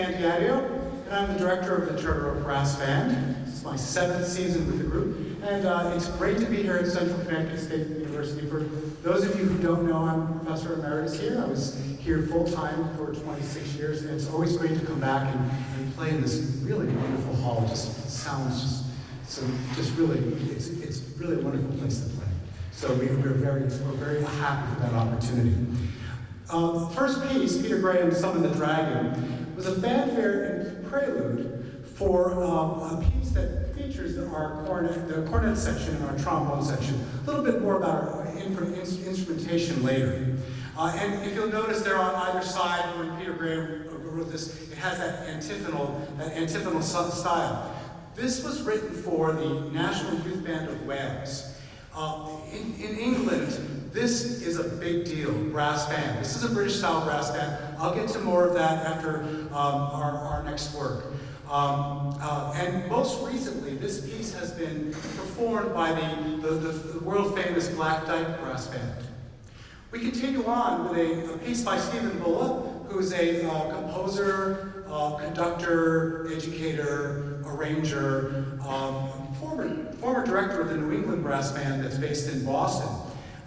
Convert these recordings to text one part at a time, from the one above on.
And I'm the director of the Charter Oak Brass Band. This is my 7th season with the group, and it's great to be here at Central Connecticut State University. For those of you who don't know, I'm Professor Emeritus here. I was here full-time for 26 years, and it's always great to come back and play in this really wonderful hall. It just sounds just really, it's really a wonderful place to play. So we're very happy for that opportunity. First piece, Peter Graham's Summon the Dragon, was a fanfare and prelude for a piece that features the cornet section and our trombone section. A little bit more about our instrumentation later. And if you'll notice there on either side, when Peter Graham wrote this, it has that antiphonal style. This was written for the National Youth Band of Wales. In England, this is a big deal, brass band. This is a British-style brass band. I'll get to more of that after our next work. And most recently, this piece has been performed by the world-famous Black Dyke Brass Band. We continue on with a piece by Stephen Bullock, who's a composer, conductor, educator, arranger, former director of the New England Brass Band that's based in Boston.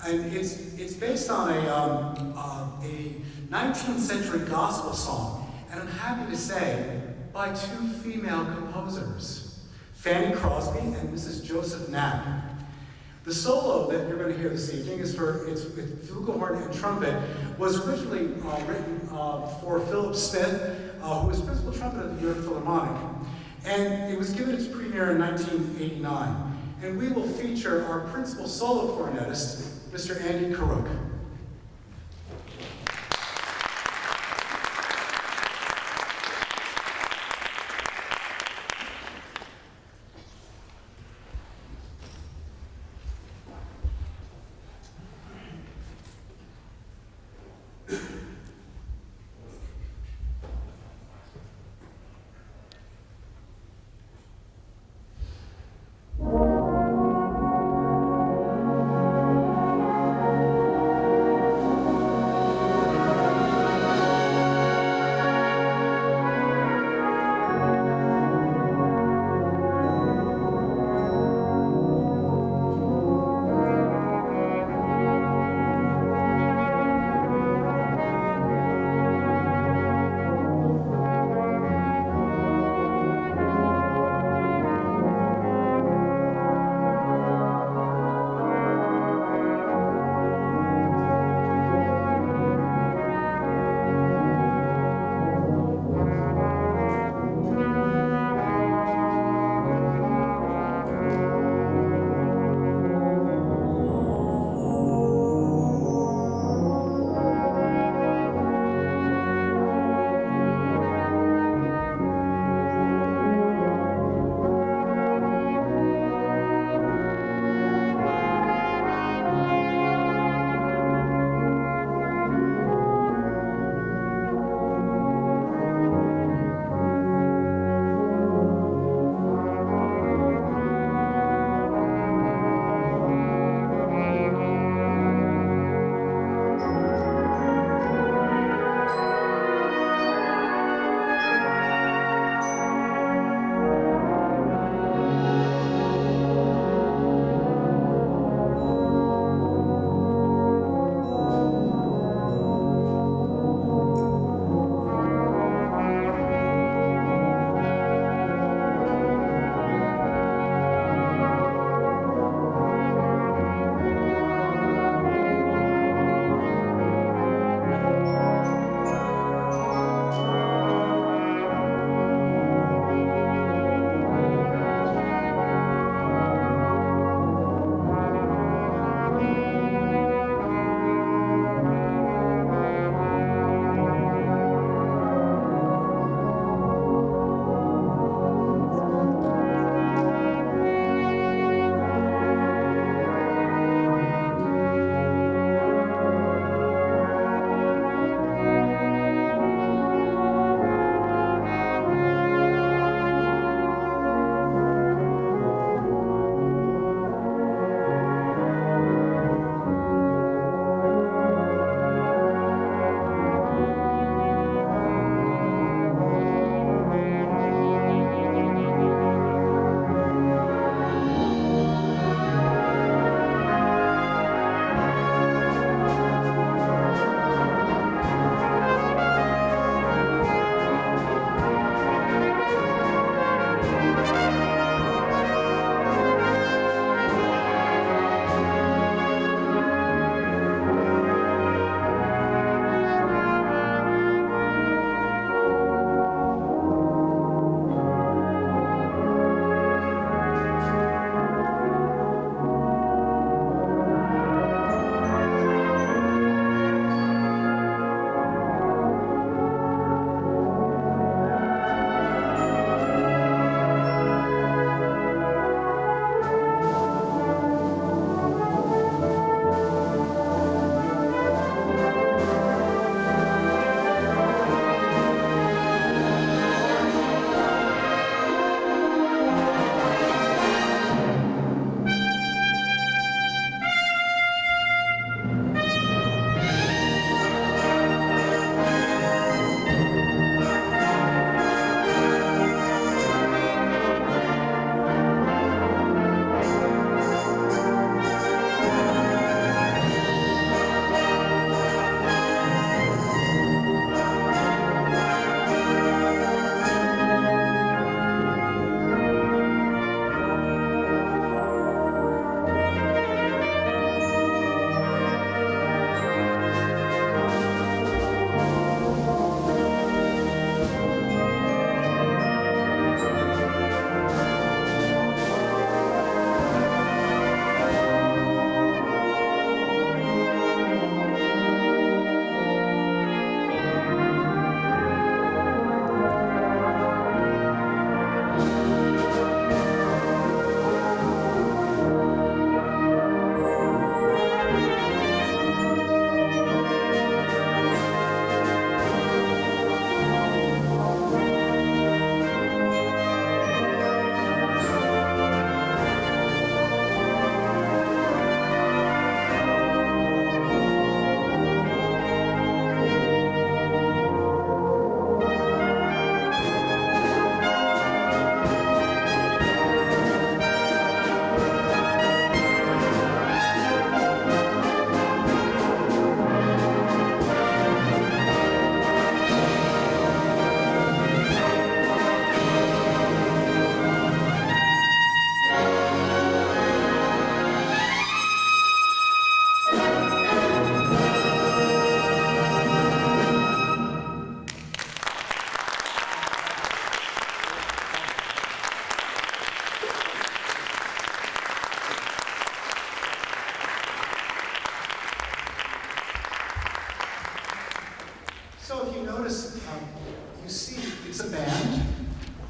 And it's based on a 19th century gospel song, and I'm happy to say, by 2 female composers, Fanny Crosby and Mrs. Joseph Knapp. The solo that you're going to hear this evening is with flugelhorn and trumpet, was originally written for Philip Smith, who was principal trumpet of the New York Philharmonic. And it was given its premiere in 1989. And we will feature our principal solo cornetist, Mr. Andy Karuk.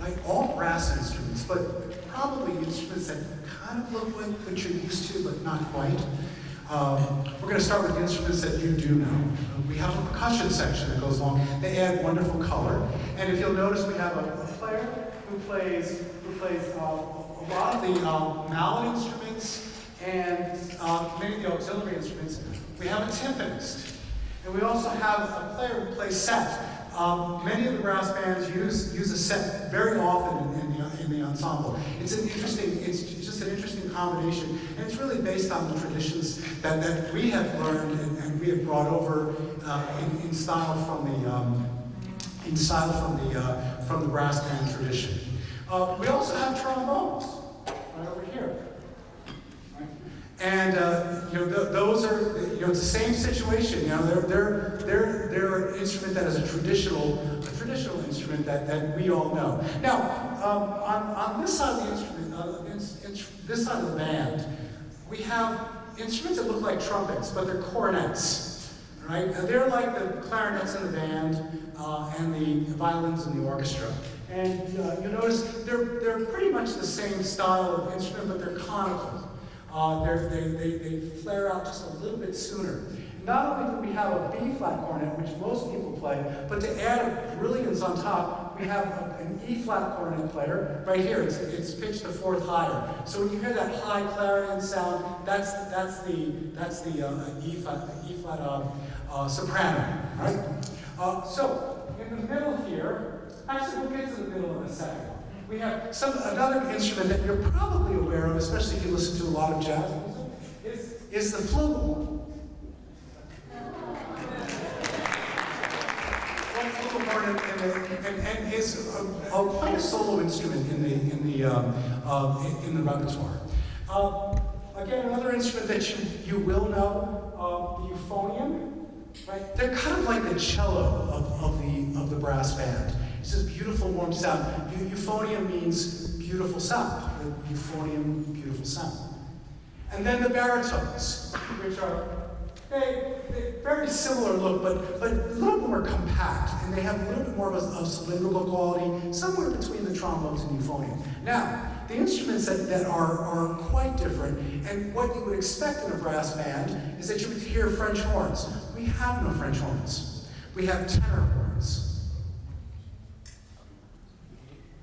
right? All brass instruments, but probably instruments that kind of look like what you're used to, but not quite. We're going to start with instruments that you do know. We have a percussion section that goes along. They add wonderful color. And if you'll notice, we have a player who plays a lot of the mallet instruments and many of the auxiliary instruments. We have a timpanist. And we also have a player who plays set. Many of the brass bands use a set very often in the ensemble. It's just an interesting combination, and it's really based on the traditions that we have learned and we have brought over in style from the brass band tradition. We also have trombones right over here. And those are, it's the same situation. They're an instrument that is a traditional instrument that we all know. Now, on this side of the instrument, this side of the band, we have instruments that look like trumpets, but they're cornets, right? They're like the clarinets in the band and the violins in the orchestra. And you'll notice they're pretty much the same style of instrument, but they're conical. They flare out just a little bit sooner. Not only do we have a B-flat cornet, which most people play, but to add brilliance on top, we have an E-flat cornet player right here. It's pitched a fourth higher. So when you hear that high clarion sound, that's the E-flat soprano, right? So in the middle here, actually we'll get to the middle in a second. We have another instrument that you're probably aware of, especially if you listen to a lot of jazz music, is the flugelhorn. And is quite a solo instrument in the repertoire. Again, another instrument that you will know, the euphonium. Right? They're kind of like the cello of the brass band. It's this beautiful, warm sound. Euphonium means beautiful sound. Euphonium, beautiful sound. And then the baritones, which are they very similar look, but a little more compact, and they have a little bit more of a cylindrical quality, somewhere between the trombones and euphonium. Now, the instruments that are quite different, and what you would expect in a brass band is that you would hear French horns. We have no French horns. We have tenor horns.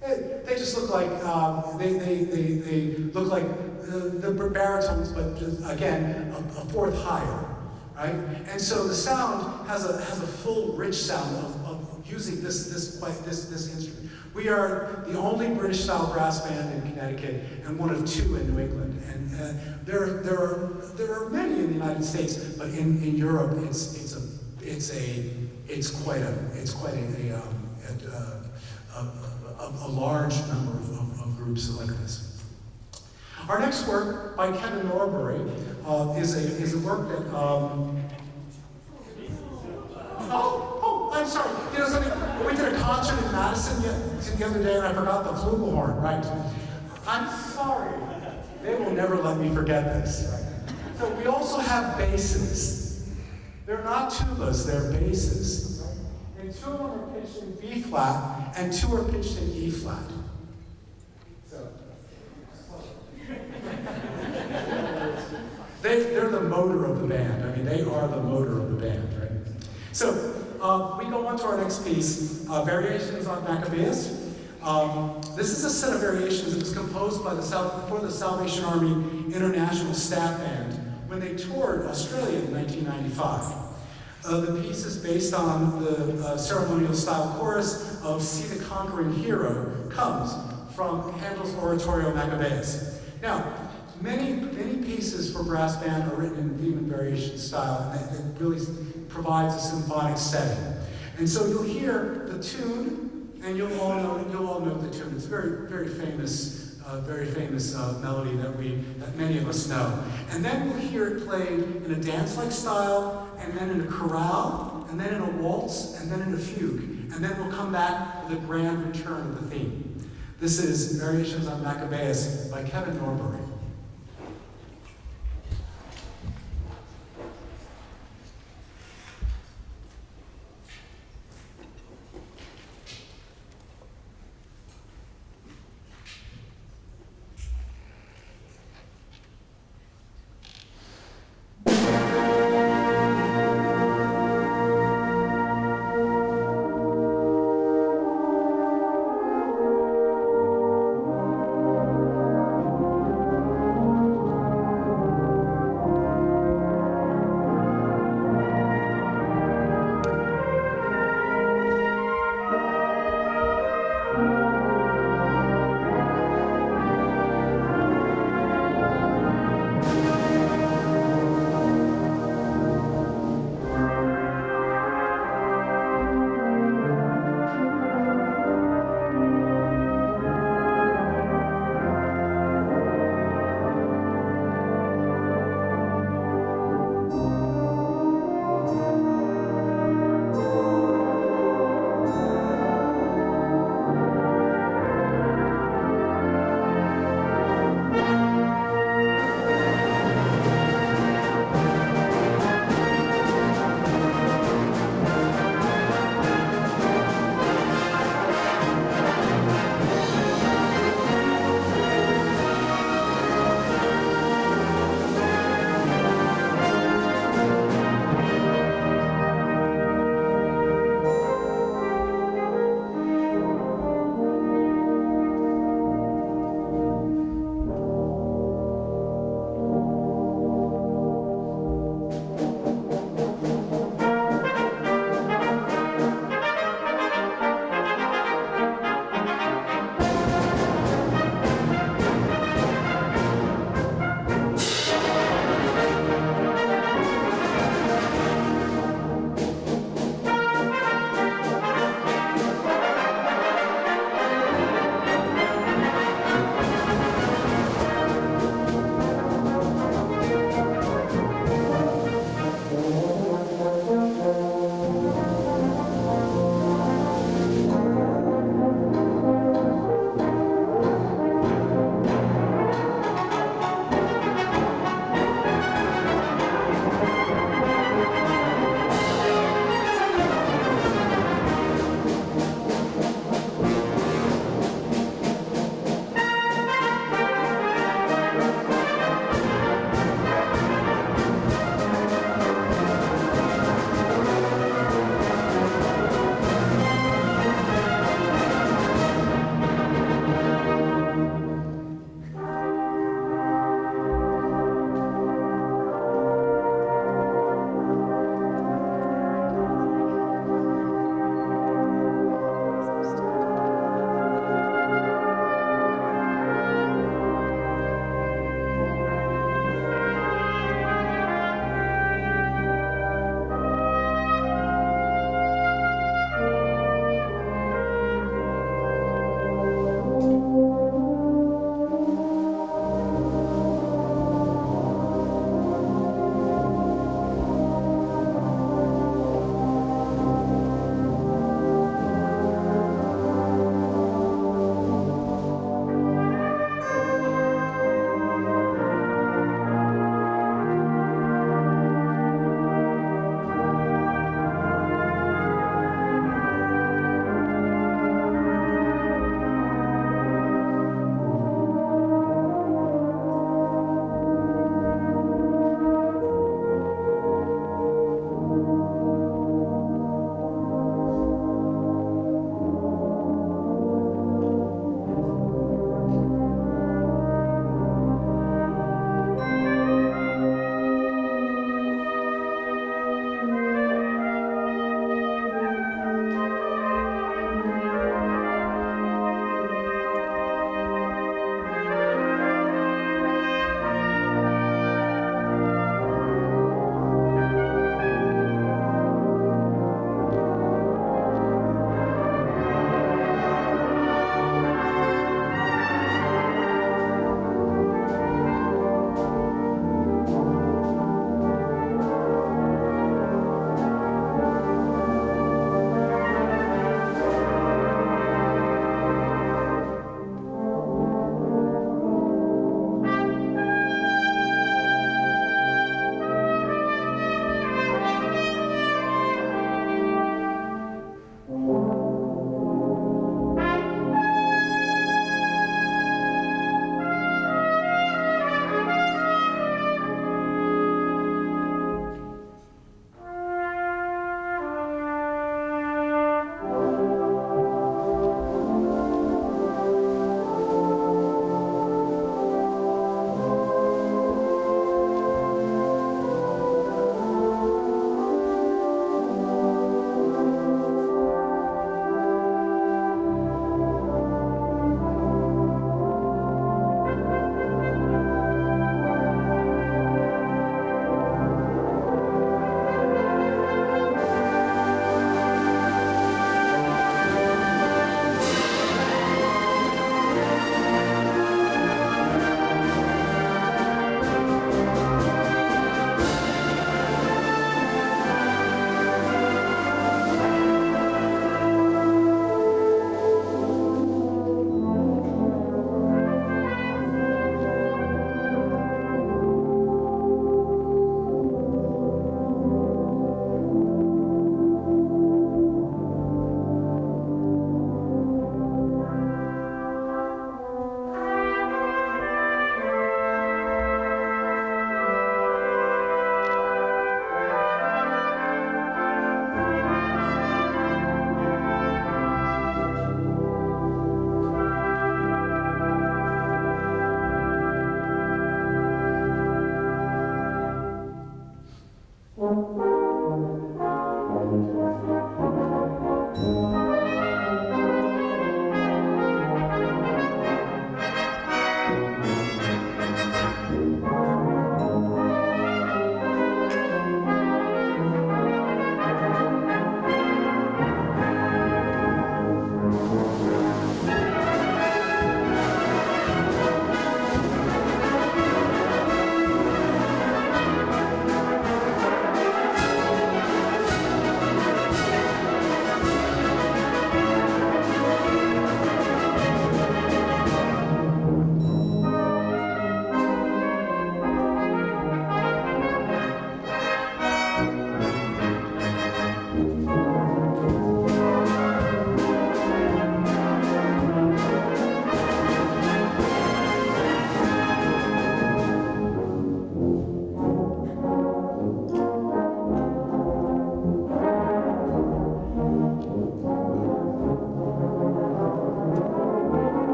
They just look like they look like the baritones, but just, again, a fourth higher, right? And so the sound has a full, rich sound of using this instrument. We are the only British-style brass band in Connecticut and one of two in New England. And there are many in the United States, but in Europe it's quite a large number of groups like this. Our next work by Kevin Norbury is a work that I'm sorry. You know something? We did a concert in Madison the other day, and I forgot the flugelhorn. Right? I'm sorry. They will never let me forget this. So we also have basses. They're not tubas. They're basses. And two of them are pitched in B flat, and two are pitched in E flat. So they're the motor of the band. I mean, they are the motor of the band, right? So we go on to our next piece, Variations on Maccabeus. This is a set of variations that was composed by for the Salvation Army International Staff Band when they toured Australia in 1995. The piece is based on the ceremonial style chorus of See the Conquering Hero Comes from Handel's Oratorio Maccabeus. Now, many pieces for brass band are written in Lehman variation style, and that really provides a symphonic setting. And so you'll hear the tune, and you'll all know the tune. It's a very famous melody that many of us know. And then we'll hear it played in a dance-like style, and then in a chorale, and then in a waltz, and then in a fugue. And then we'll come back with a grand return of the theme. This is Variations on Maccabeus by Kevin Norbury.